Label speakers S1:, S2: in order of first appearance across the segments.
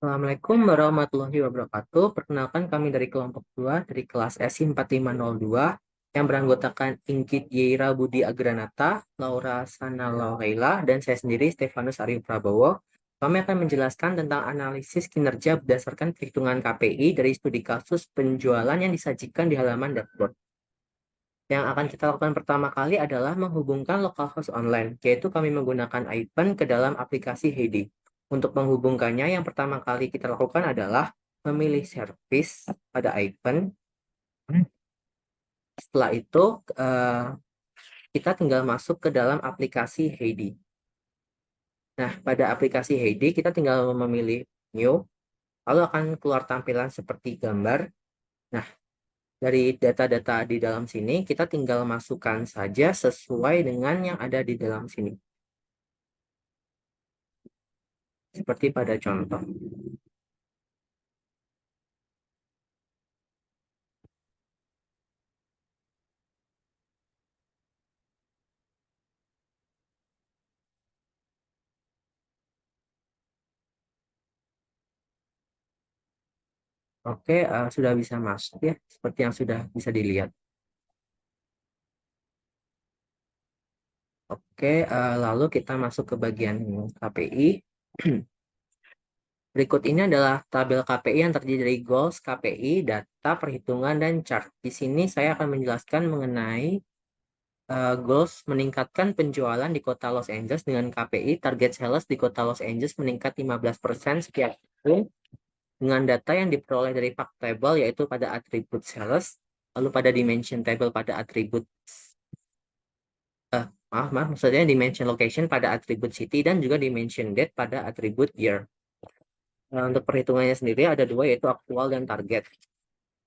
S1: Assalamualaikum warahmatullahi wabarakatuh. Perkenalkan kami dari kelompok 2 dari kelas SI 4502 yang beranggotakan Ingkit Yeira Budi Agranata, Laura Sana Laurela, dan saya sendiri Stefanus Aryo Prabowo. Kami akan menjelaskan tentang analisis kinerja berdasarkan perhitungan KPI dari studi kasus penjualan yang disajikan di halaman dashboard. Yang akan kita lakukan pertama kali adalah menghubungkan localhost online, yaitu kami menggunakan Aipn ke dalam aplikasi Hedi. Untuk menghubungkannya, yang pertama kali kita lakukan adalah memilih service pada Aipn. Setelah itu, kita tinggal masuk ke dalam aplikasi Hedi. Nah, pada aplikasi Hedi, kita tinggal memilih New, lalu akan keluar tampilan seperti gambar. Nah, dari data-data di dalam sini, kita tinggal masukkan saja sesuai dengan yang ada di dalam sini. Seperti pada contoh. Oke, sudah bisa masuk ya, seperti yang sudah bisa dilihat. Oke, lalu kita masuk ke bagian KPI. Berikut ini adalah tabel KPI yang terdiri dari goals, KPI, data, perhitungan, dan chart. Di sini saya akan menjelaskan mengenai goals meningkatkan penjualan di kota Los Angeles dengan KPI target sales di kota Los Angeles meningkat 15% setiap tahun dengan data yang diperoleh dari fact table yaitu pada atribut sales, lalu pada dimension table pada atribut maaf, maksudnya dimension location pada atribut city dan juga dimension date pada atribut year. Nah, untuk perhitungannya sendiri ada dua yaitu aktual dan target.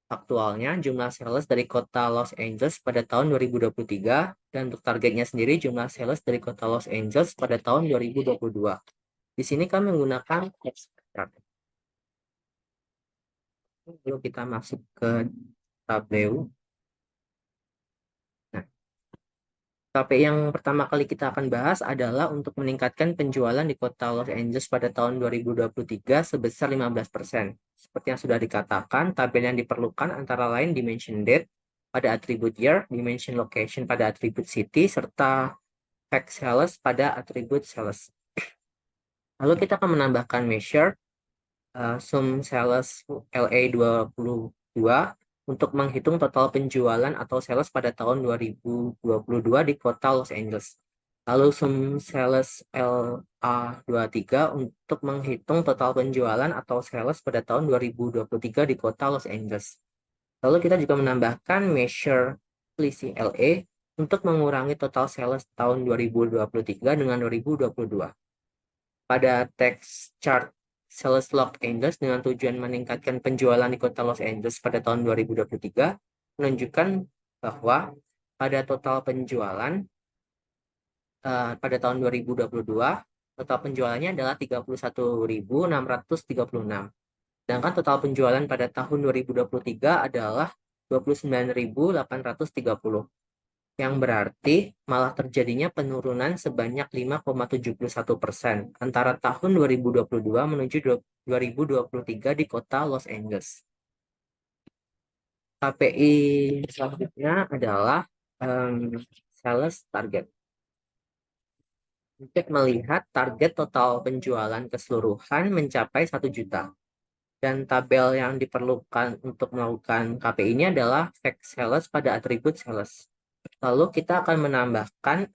S1: Aktualnya jumlah sales dari kota Los Angeles pada tahun 2023 dan untuk targetnya sendiri jumlah sales dari kota Los Angeles pada tahun 2022. Di sini kami menggunakan abstract. Lalu kita masuk ke tabel. Nah, KPI yang pertama kali kita akan bahas adalah untuk meningkatkan penjualan di kota Los Angeles pada tahun 2023 sebesar 15%. Seperti yang sudah dikatakan, tabel yang diperlukan antara lain dimension date pada atribut year, dimension location pada atribut city, serta fact sales pada atribut sales. Lalu kita akan menambahkan measure sum sales LA 22 untuk menghitung total penjualan atau sales pada tahun 2022 di kota Los Angeles. Lalu sum sales LA 23 untuk menghitung total penjualan atau sales pada tahun 2023 di kota Los Angeles. Lalu kita juga menambahkan measure selisih LA untuk mengurangi total sales tahun 2023 dengan 2022. Pada teks chart sales Los Angeles dengan tujuan meningkatkan penjualan di kota Los Angeles pada tahun 2023 menunjukkan bahwa pada total penjualan pada tahun 2022 total penjualannya adalah 31.636. Sedangkan total penjualan pada tahun 2023 adalah 29.830. Yang berarti malah terjadinya penurunan sebanyak 5,71% antara tahun 2022 menuju 2023 di kota Los Angeles. KPI selanjutnya adalah sales target. Untuk melihat target total penjualan keseluruhan mencapai 1 juta. Dan tabel yang diperlukan untuk melakukan KPI ini adalah fact sales pada atribut sales. Lalu kita akan menambahkan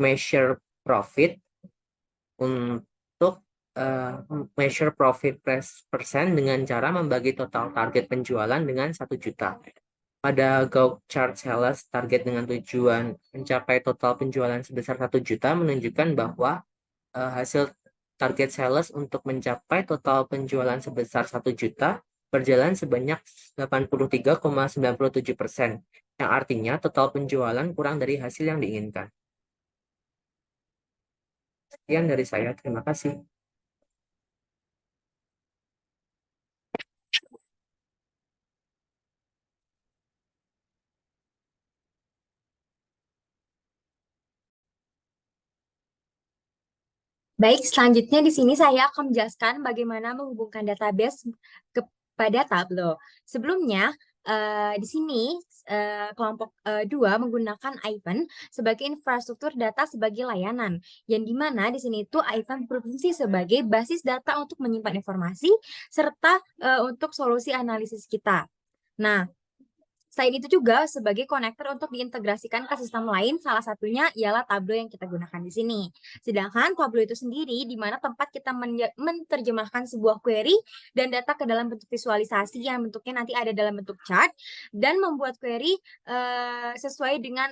S1: measure profit untuk measure profit persen dengan cara membagi total target penjualan dengan 1 juta. Pada Gantt chart sales target dengan tujuan mencapai total penjualan sebesar 1 juta menunjukkan bahwa hasil target sales untuk mencapai total penjualan sebesar 1 juta berjalan sebanyak 83,97%, yang artinya total penjualan kurang dari hasil yang diinginkan. Sekian dari saya, terima kasih.
S2: Baik, selanjutnya di sini saya akan menjelaskan bagaimana menghubungkan database kepada Tableau. Sebelumnya, di sini kelompok 2 menggunakan Ivan sebagai infrastruktur data sebagai layanan, yang di mana di sini itu Ivan berfungsi sebagai basis data untuk menyimpan informasi serta untuk solusi analisis kita. Nah, selain itu juga sebagai konektor untuk diintegrasikan ke sistem lain, salah satunya ialah Tableau yang kita gunakan di sini. Sedangkan Tableau itu sendiri di mana tempat kita menerjemahkan sebuah query dan data ke dalam bentuk visualisasi yang bentuknya nanti ada dalam bentuk chart dan membuat query sesuai dengan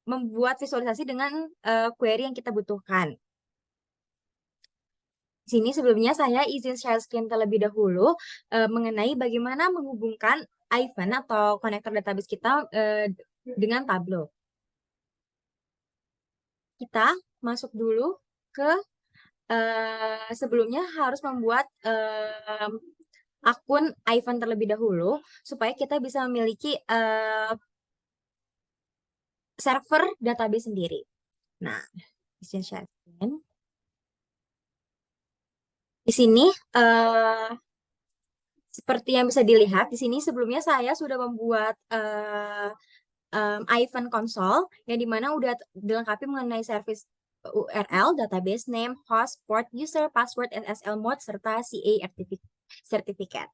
S2: membuat visualisasi dengan query yang kita butuhkan. Di sini sebelumnya saya izin share screen terlebih dahulu mengenai bagaimana menghubungkan Ivan atau konektor database kita dengan Tableau. Kita masuk dulu ke sebelumnya harus membuat akun Ivan terlebih dahulu supaya kita bisa memiliki server database sendiri. Nah, izin share screen. Di sini seperti yang bisa dilihat di sini sebelumnya saya sudah membuat Ivan console yang dimana udah dilengkapi mengenai service URL, database name, host, port, user, password, SSL mode, serta CA certificate.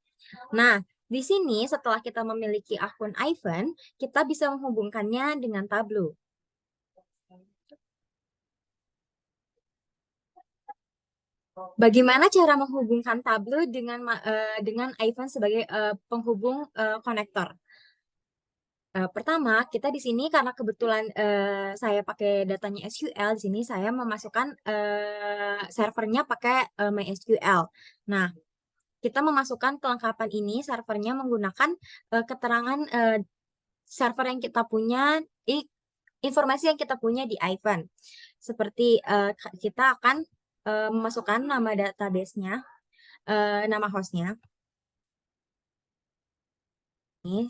S2: Nah, di sini setelah kita memiliki akun Ivan, kita bisa menghubungkannya dengan Tableau. Bagaimana cara menghubungkan Tableau dengan Ivan sebagai penghubung konektor? Pertama, kita di sini karena kebetulan saya pakai datanya SQL, di sini saya memasukkan servernya pakai MySQL. Nah, kita memasukkan kelengkapan ini servernya menggunakan keterangan server yang kita punya, informasi yang kita punya di Ivan. Seperti kita akan memasukkan nama database-nya, nama hostnya. Ini.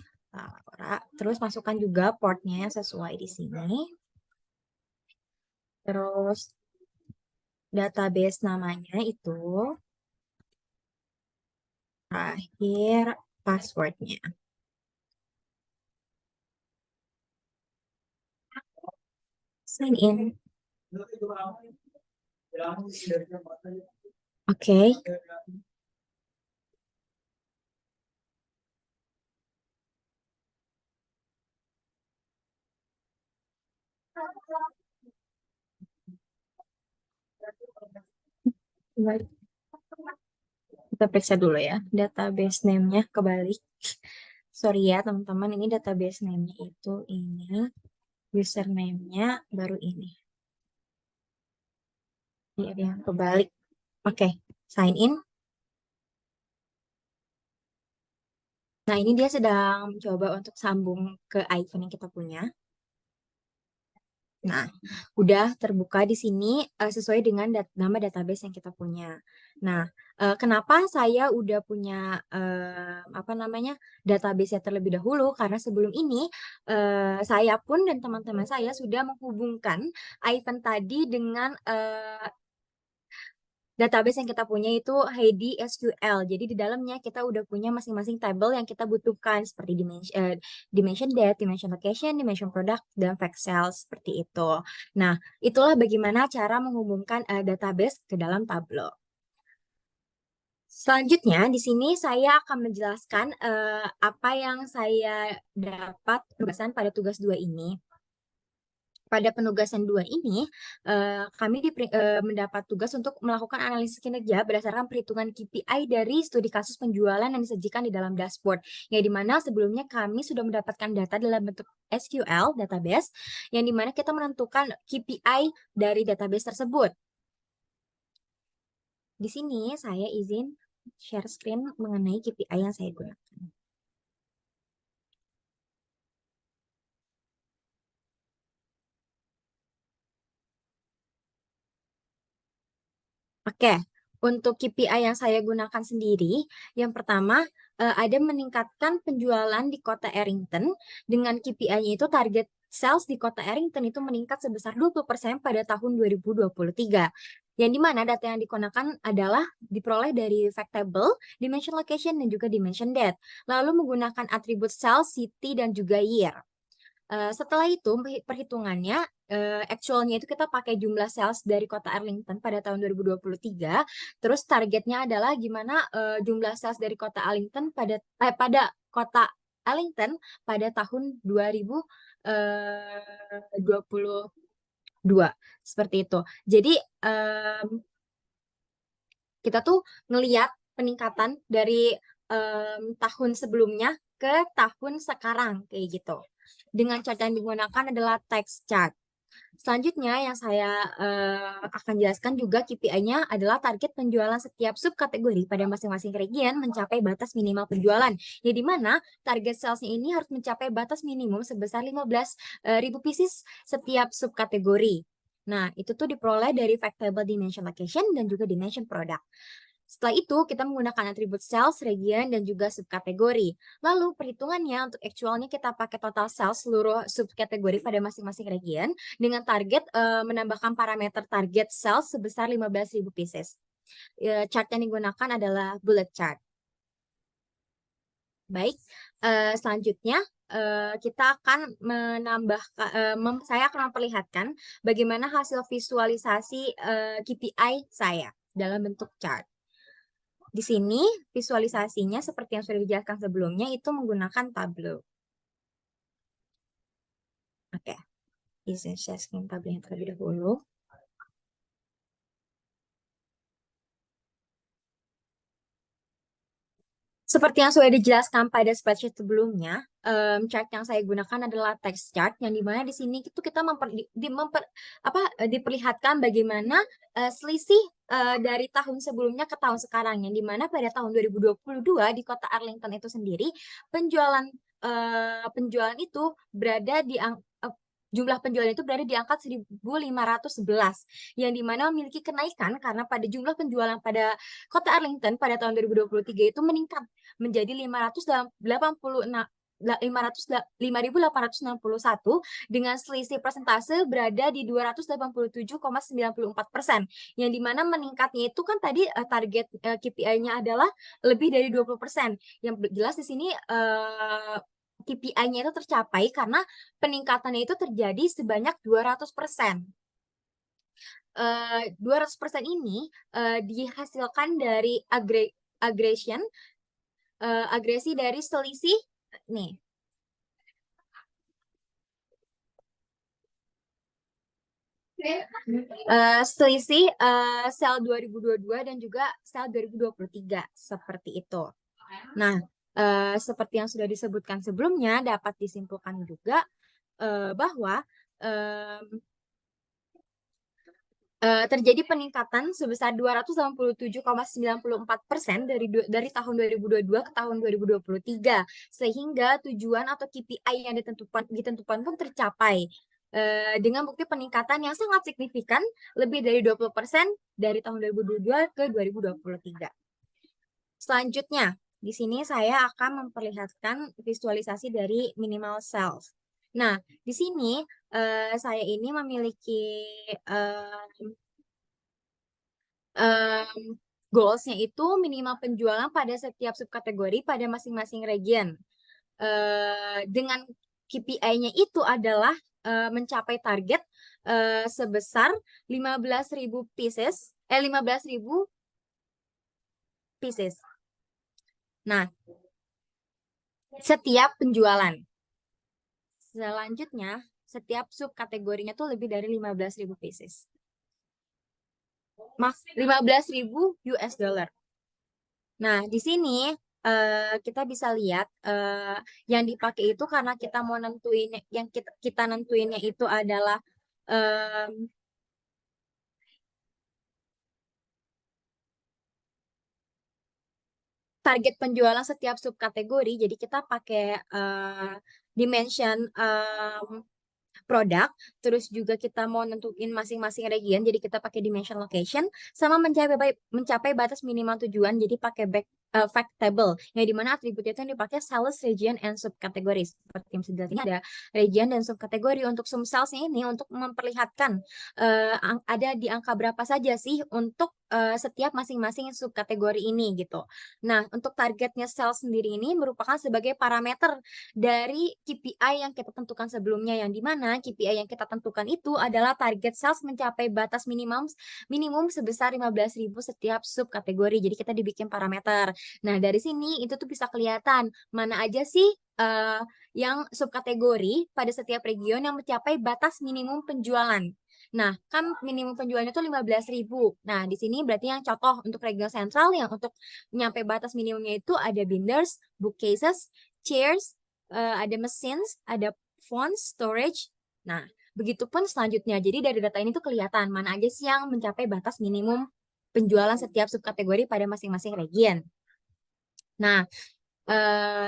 S2: Terus masukkan juga portnya yang sesuai di sini. Terus database namanya itu. Terakhir passwordnya. Sign in. Oke. Kita periksa dulu ya. Database name-nya kebalik. Sorry ya teman-teman, ini database name-nya itu ini. Username-nya baru ini. Ini ada yang kebalik. Oke, sign in. Nah, ini dia sedang mencoba untuk sambung ke iPhone yang kita punya. Nah, udah terbuka di sini sesuai dengan nama database yang kita punya. Nah, kenapa saya udah punya apa namanya database terlebih dahulu? Karena sebelum ini saya pun dan teman-teman saya sudah menghubungkan Ivan tadi dengan database yang kita punya itu Heidi SQL. Jadi di dalamnya kita udah punya masing-masing table yang kita butuhkan seperti dimension date, dimension location, dimension product, dan fact cell seperti itu. Nah, itulah bagaimana cara menghubungkan database ke dalam Tableau. Selanjutnya, di sini saya akan menjelaskan apa yang saya dapat penugasan pada tugas 2 ini. Pada penugasan 2 ini, kami mendapat tugas untuk melakukan analisis kinerja berdasarkan perhitungan KPI dari studi kasus penjualan yang disajikan di dalam dashboard. Yang dimana sebelumnya kami sudah mendapatkan data dalam bentuk SQL, database, yang dimana kita menentukan KPI dari database tersebut. Di sini saya izin share screen mengenai KPI yang saya gunakan. Oke, untuk KPI yang saya gunakan sendiri, yang pertama ada meningkatkan penjualan di kota Arrington dengan KPI-nya itu target sales di kota Arrington itu meningkat sebesar 20% pada tahun 2023. Yang dimana data yang digunakan adalah diperoleh dari fact table, dimension location, dan juga dimension date. Lalu menggunakan atribut cell, city, dan juga year. Setelah itu perhitungannya actualnya itu kita pakai jumlah sales dari kota Arlington pada tahun 2023. Terus targetnya adalah gimana jumlah sales dari kota Arlington pada kota Arlington pada tahun 2022 seperti itu. Jadi kita tuh ngeliat peningkatan dari tahun sebelumnya ke tahun sekarang kayak gitu. Dengan chart yang digunakan adalah text chart. Selanjutnya yang saya akan jelaskan juga KPI-nya adalah target penjualan setiap subkategori pada masing-masing region mencapai batas minimal penjualan. Ya di mana target sales-nya ini harus mencapai batas minimum sebesar 15.000 pieces setiap subkategori. Nah, itu tuh diperoleh dari fact table dimension location dan juga dimension product. Setelah itu, kita menggunakan atribut sales, region, dan juga subkategori. Lalu, perhitungannya untuk actualnya kita pakai total sales seluruh subkategori pada masing-masing region dengan target menambahkan parameter target sales sebesar 15.000 pieces. Chart yang digunakan adalah bullet chart. Baik, selanjutnya kita akan saya akan memperlihatkan bagaimana hasil visualisasi KPI saya dalam bentuk chart. Di sini visualisasinya seperti yang sudah dijelaskan sebelumnya itu menggunakan Tableau. Oke, izin share screen Tableau terlebih dahulu. Seperti yang sudah dijelaskan pada spreadsheet sebelumnya, chart yang saya gunakan adalah text chart, yang dimana di sini itu kita diperlihatkan bagaimana selisih dari tahun sebelumnya ke tahun sekarang, yang dimana pada tahun 2022 di kota Arlington itu sendiri penjualan itu berada di jumlah penjualan itu berada di angka 1.511, yang dimana memiliki kenaikan karena pada jumlah penjualan pada kota Arlington pada tahun 2023 itu meningkat menjadi 5.861 dengan selisih persentase berada di 287,94%, yang dimana meningkatnya itu kan tadi target KPI-nya adalah lebih dari 20%. Yang jelas di sini KPI-nya itu tercapai karena peningkatannya itu terjadi sebanyak 200%. 200% ini dihasilkan dari agresi dari selisih nih. Selisih sel 2022 dan juga sel 2023 seperti itu. Nah, seperti yang sudah disebutkan sebelumnya, dapat disimpulkan juga bahwa terjadi peningkatan sebesar 287,94% dari tahun 2022 ke tahun 2023, sehingga tujuan atau KPI yang ditentukan pun tercapai dengan bukti peningkatan yang sangat signifikan, lebih dari 20% dari tahun 2022 ke 2023. Selanjutnya, di sini saya akan memperlihatkan visualisasi dari minimal sales. Nah, di sini saya ini memiliki goals-nya itu minimal penjualan pada setiap subkategori pada masing-masing region. Dengan KPI-nya itu adalah mencapai target sebesar 15.000 pieces. Nah, setiap penjualan. Selanjutnya, setiap subkategorinya tuh lebih dari 15.000 pieces. 15.000 US dollar. Nah, di sini kita bisa lihat yang dipakai itu karena kita mau nentuin, yang kita nentuinnya itu adalah target penjualan setiap subkategori. Jadi kita pakai dimension produk, terus juga kita mau nentuin masing-masing region, jadi kita pakai dimension location, sama mencapai batas minimal tujuan, jadi pakai fact table, yang dimana atributnya itu yang dipakai sales, region, and subkategori. Seperti yang bisa dilihat ini ada region dan subkategori. Untuk sum salesnya ini untuk memperlihatkan ada di angka berapa saja sih untuk setiap masing-masing subkategori ini gitu. Nah, untuk targetnya sales sendiri ini merupakan sebagai parameter dari KPI yang kita tentukan sebelumnya, yang dimana KPI yang kita tentukan itu adalah target sales mencapai batas minimum sebesar 15.000 setiap subkategori. Jadi kita dibikin parameter. Nah, dari sini itu tuh bisa kelihatan mana aja sih yang subkategori pada setiap region yang mencapai batas minimum penjualan. Nah, kan minimum penjualannya itu 15.000. Nah, di sini berarti yang contoh untuk region sentral yang untuk nyampe batas minimumnya itu ada binders, bookcases, chairs, ada machines, ada fonts, storage. Nah, begitupun selanjutnya. Jadi dari data ini tuh kelihatan mana aja sih yang mencapai batas minimum penjualan setiap subkategori pada masing-masing region. Nah,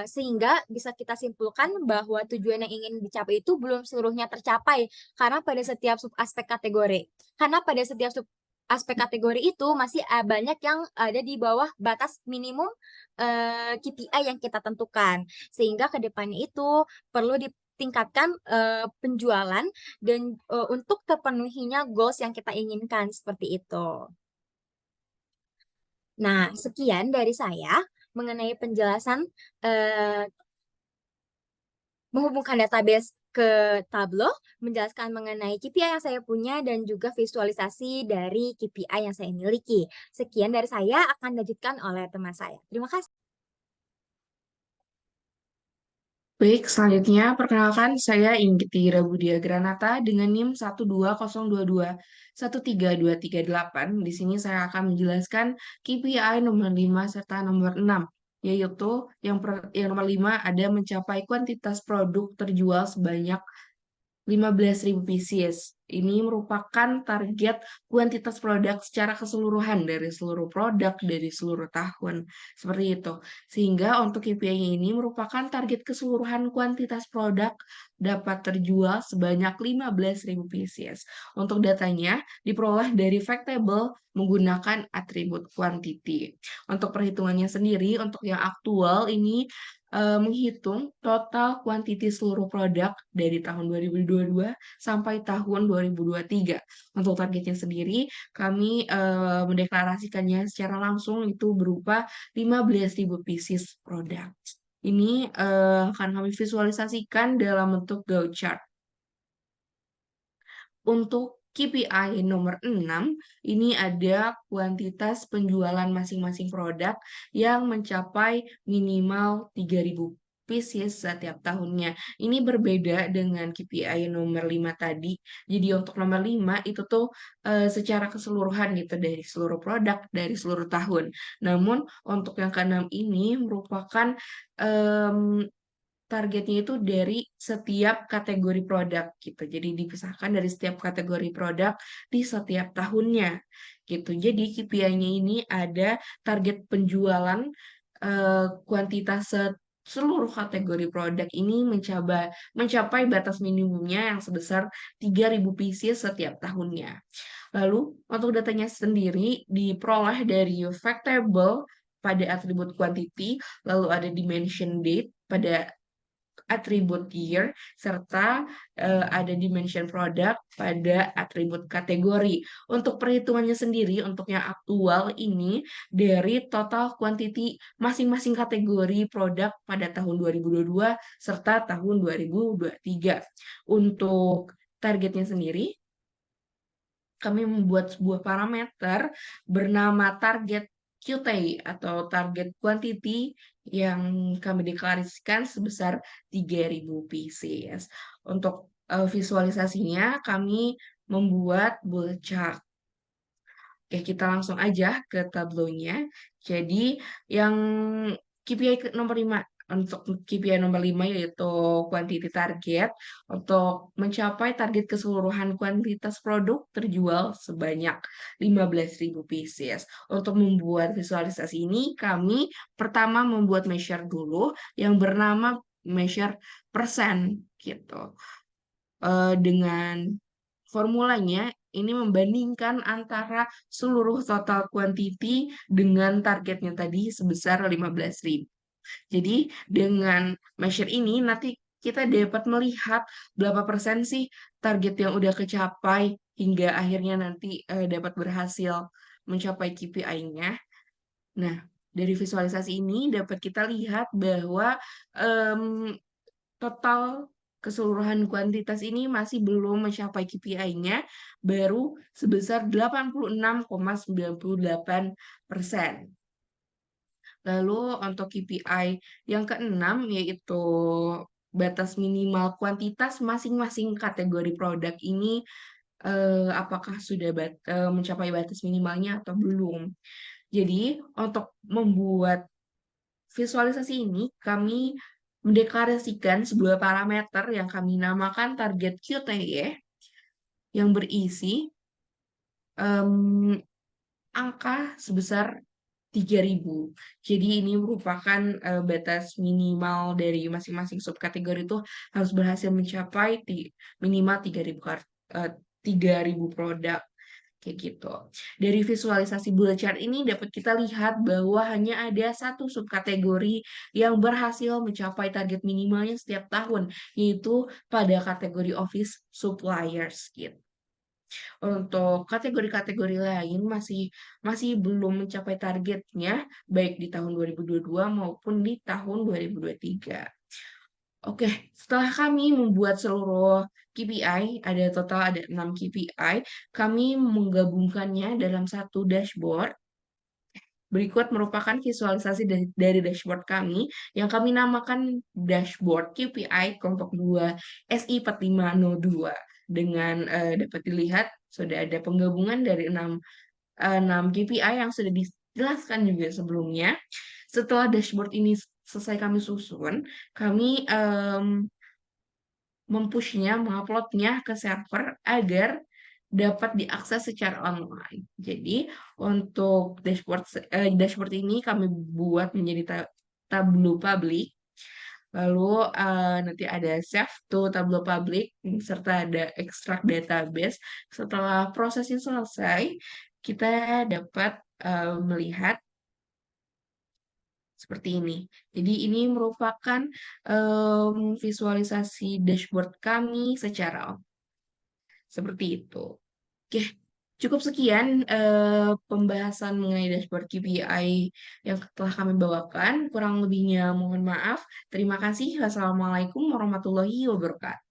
S2: sehingga bisa kita simpulkan bahwa tujuan yang ingin dicapai itu belum seluruhnya tercapai karena pada setiap sub aspek kategori. Karena pada setiap sub aspek kategori itu masih banyak yang ada di bawah batas minimum KPI yang kita tentukan. Sehingga ke depannya itu perlu ditingkatkan penjualan dan untuk terpenuhinya goals yang kita inginkan seperti itu. Nah, sekian dari saya mengenai penjelasan menghubungkan database ke Tableau, menjelaskan mengenai KPI yang saya punya dan juga visualisasi dari KPI yang saya miliki. Sekian dari saya, akan dilanjutkan oleh teman saya. Terima kasih.
S3: Baik, selanjutnya perkenalkan saya Inggiti Rabudia Granata dengan NIM 12022 13238. Di sini saya akan menjelaskan KPI nomor 5 serta nomor 6, yaitu yang nomor 5 ada mencapai kuantitas produk terjual sebanyak 15.000 pieces. Ini merupakan target kuantitas produk secara keseluruhan dari seluruh produk dari seluruh tahun. Seperti itu. Sehingga untuk KPI ini merupakan target keseluruhan kuantitas produk dapat terjual sebanyak 15.000 pieces. Untuk datanya diperoleh dari fact table menggunakan atribut quantity. Untuk perhitungannya sendiri, untuk yang aktual ini menghitung total kuantiti seluruh produk dari tahun 2022 sampai tahun 2023. Untuk targetnya sendiri, kami mendeklarasikannya secara langsung itu berupa 15.000 pieces produk. Ini akan kami visualisasikan dalam bentuk Gantt chart. Untuk KPI nomor 6, ini ada kuantitas penjualan masing-masing produk yang mencapai minimal 3.000 pieces setiap tahunnya. Ini berbeda dengan KPI nomor 5 tadi. Jadi untuk nomor 5 itu tuh secara keseluruhan gitu dari seluruh produk, dari seluruh tahun. Namun untuk yang ke-6 ini merupakan targetnya itu dari setiap kategori produk gitu. Jadi dipisahkan dari setiap kategori produk di setiap tahunnya gitu. Jadi KPI-nya ini ada target penjualan kuantitas seluruh kategori produk ini mencapai batas minimumnya yang sebesar 3.000 pieces setiap tahunnya. Lalu untuk datanya sendiri diperoleh dari fact table pada atribut quantity, lalu ada dimension date pada atribut year, serta ada dimension product pada atribut kategori. Untuk perhitungannya sendiri, untuk yang aktual ini dari total quantity masing-masing kategori produk pada tahun 2022 serta tahun 2023. Untuk targetnya sendiri, kami membuat sebuah parameter bernama target QT atau target quantity yang kami deklarasikan sebesar 3.000 pieces. Untuk visualisasinya kami membuat bullet chart. Oke, kita langsung aja ke tablonya. Jadi yang KPI nomor 5 untuk KPI nomor 5 yaitu quantity target untuk mencapai target keseluruhan kuantitas produk terjual sebanyak 15.000 pieces. Untuk membuat visualisasi ini kami pertama membuat measure dulu yang bernama measure persen gitu. Dengan formulanya ini membandingkan antara seluruh total quantity dengan targetnya tadi sebesar 15.000. Jadi dengan measure ini nanti kita dapat melihat berapa persen sih target yang udah kecapai hingga akhirnya nanti dapat berhasil mencapai KPI-nya. Nah, dari visualisasi ini dapat kita lihat bahwa em, total keseluruhan kuantitas ini masih belum mencapai KPI-nya, baru sebesar 86,98%. Lalu untuk KPI yang keenam yaitu batas minimal kuantitas masing-masing kategori produk ini apakah sudah mencapai batas minimalnya atau belum. Jadi untuk membuat visualisasi ini kami mendeklarasikan sebuah parameter yang kami namakan target QTY yang berisi em, angka sebesar 3.000. Jadi ini merupakan batas minimal dari masing-masing subkategori itu harus berhasil mencapai minimal 3.000 produk kayak gitu. Dari visualisasi bullet chart ini dapat kita lihat bahwa hanya ada satu subkategori yang berhasil mencapai target minimalnya setiap tahun, yaitu pada kategori office suppliers gitu. Untuk kategori-kategori lain masih belum mencapai targetnya baik di tahun 2022 maupun di tahun 2023. Oke, setelah kami membuat seluruh KPI, ada 6 KPI, kami menggabungkannya dalam satu dashboard. Berikut merupakan visualisasi dari dashboard kami yang kami namakan dashboard KPI kelompok 2 SI 4502. Dengan dapat dilihat sudah ada penggabungan dari 6 KPI yang sudah dijelaskan juga sebelumnya. Setelah dashboard ini selesai kami susun, kami menguploadnya ke server agar dapat diakses secara online. Jadi untuk dashboard ini kami buat menjadi tableau publik. Lalu nanti ada save to tableau public serta ada extract database. Setelah prosesnya selesai, kita dapat melihat seperti ini. Jadi ini merupakan visualisasi dashboard kami secara seperti itu. Oke, cukup sekian pembahasan mengenai dashboard KPI yang telah kami bawakan. Kurang lebihnya mohon maaf. Terima kasih. Wassalamualaikum warahmatullahi wabarakatuh.